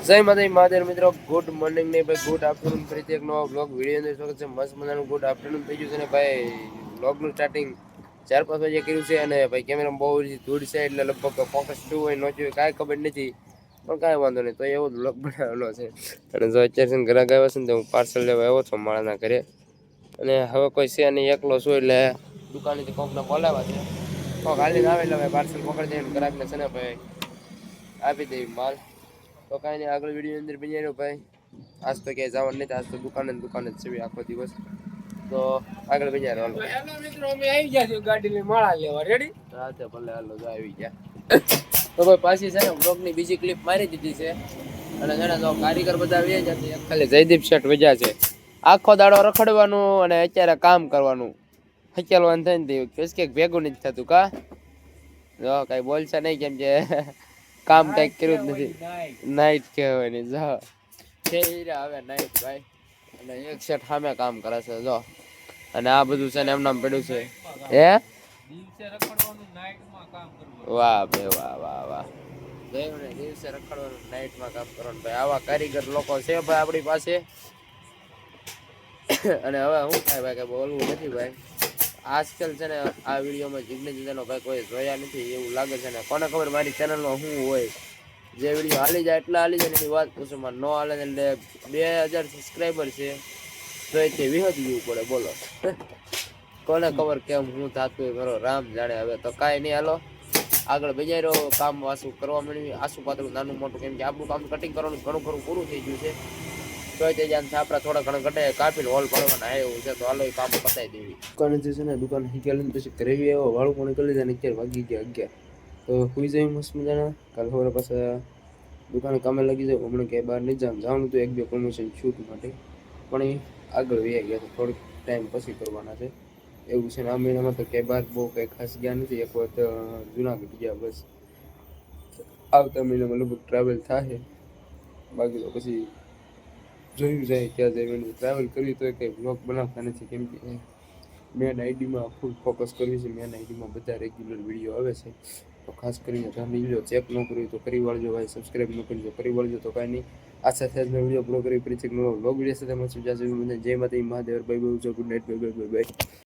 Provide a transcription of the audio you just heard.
જય માતા મહાદેવ મિત્રો, ગુડ મોર્નિંગ ને ભાઈ ગુડ આફ્ટરનૂન. ફરીથી એક નવા બ્લોગ વિડીયો અંદર સ્વાગત છે. મસ્ત મજાનું ગુડ આફ્ટરનૂન થઈ ગયું છે ને ભાઈ. બ્લોગનું સ્ટાર્ટિંગ 4-5 વાગે કર્યું છે અને ભાઈ કેમેરા બહુ ધૂળ છે એટલે લગભગ ફોકસ શું હોય ન જોયું કાંઈ ખબર નથી, પણ કાંઈ વાંધો નહીં. તો એવો બ્લોગ બનાવેલો છે અને જો અત્યારે ઘરે આવ્યો છે ને તો હું પાર્સલ લેવા આવ્યો છું માળાના ઘરે. અને હવે કોઈ છે નહીં, એકલો છું એટલે દુકાનેથી કોકને બોલાવ્યા છે. કોક હાલીને આવે એટલે ભાઈ પાર્સલ પકડી દઈને ગ્રાહકને છે ને ભાઈ આપી દેવી માલ. તો કાંઈ નહીં, આગળ વિડીયો અંદર બની રહ્યો ભાઈ. આજ તો ક્યાંય જવાનું નથી, આજ તો દુકાને જ છે આખો દિવસ. તો આગળ બની રહ્યો. હેલો મિત્રો, અમે આવી ગયા છીએ ગાડી લઈને માળા લેવા. રેડી? હા તે ભલે, હાલો જો આવી ગયા. તો ભાઈ પાછી છે ને બ્લોગની બીજી ક્લિપ મારી દીધી છે અને ઘણા તો કારીગર બધા આવી જાય. ખાલી જયદીપ શેઠ વજા છે. આખો દાડો રખડવાનું અને અત્યારે કામ કરવાનું, હકેલવાનું થાય ને કે ભેગું નથી થતું. કા જો કઈ બોલશે નહીં, કેમ કે કામ કઈક કર્યું જ નથી. નાઈટ કહેવાય ને જો હવે નાઈટ ભાઈ. અને એક શેઠ સામે કામ કરે છે જો. અને આ બધું છે ને એમનામ પડ્યું છે. હે વાહ બે વાહ વાહ વાહ. દિવસે રખડવાનું, નાઈટમાં કામ કરવાનું ભાઈ. આવા કારીગર લોકો છે ભાઈ આપણી પાસે. અને હવે શું થાય ભાઈ, કઈ બોલવું નથી ભાઈ. આજકાલ છે ને આ વિડીયોમાં જિગ્નેશનો ભાઈ કોઈ જોયા નથી એવું લાગે છે ને. કોને ખબર મારી ચેનલમાં શું હોય, જે વિડીયો હાલી જાય એટલા હાલી જાય એની વાત પૂછો. માં ન હાલે એટલે 2000 સબસ્ક્રાઈબર છે તો એ વિહત જવું પડે. બોલો કોને ખબર કેમ હું થતું હોય, મારો રામ જાણે. હવે તો કાંઈ નહીં, હાલો આગળ બજારો કામ વાસું કરવા મળ્યું. આસુ પાતળું નાનું મોટું, કેમ કે આપણું કામ કટિંગ કરવાનું ઘણું ખરું પૂરું થઈ ગયું છે. તો તે જાણ આપણા થોડા ઘણા ઘટે કાપીને હોલ પાડવાના આવ્યું છે. તો હાલો એ કામ પતાવી દેવી. દુકાને જે છે ને દુકાન હિકેલ પછી ઘરે આવ્યો, વાળું પણ કરી લીધા ને 11 વાગી ગયા 11. તો સુઈ જાય મસ્ત મજાના. કાલ સવારે પાછા દુકાને કામે લાગી જાય. હમણાં ક્યાંય બહાર નહીં જવાનું તો 1-2 પ્રમોશન શૂટ માટે, પણ એ આગળ વહી ગયા. તો થોડીક ટાઈમ પછી કરવાના છે એવું છે ને. આ મહિનામાં તો ક્યાંય બહાર બહુ કંઈ ખાસ ગયા નથી. એક વખત જુનાગઢ ગયા બસ. આવતા મહિનામાં લગભગ ટ્રાવેલ થાય, બાકી તો પછી જોયું જાય ક્યાં જાય. ટ્રાવેલ કરવી તો કંઈ બ્લોગ બનાવતા નથી, કેમ કે મેન આઈડીમાં ફૂલ ફોકસ કરવી છે. મેન આઈડીમાં બધા રેગ્યુલર વિડીયો આવે છે. તો ખાસ કરીને તમે વિડીયો ચેક ન કર્યું તો કરી વાળજો ભાઈ. સબસ્ક્રાઈબ ન કરજો કરી વાળજો. તો કાંઈ નહીં, આ સાથે જ મેં વિડીયો પૂરો કરી. ફરીથી નવો બ્લોગ વિડીયો સાથે મળશું. જય માતા Mahadev. Bye bye. Good night. Bye bye. Bye bye.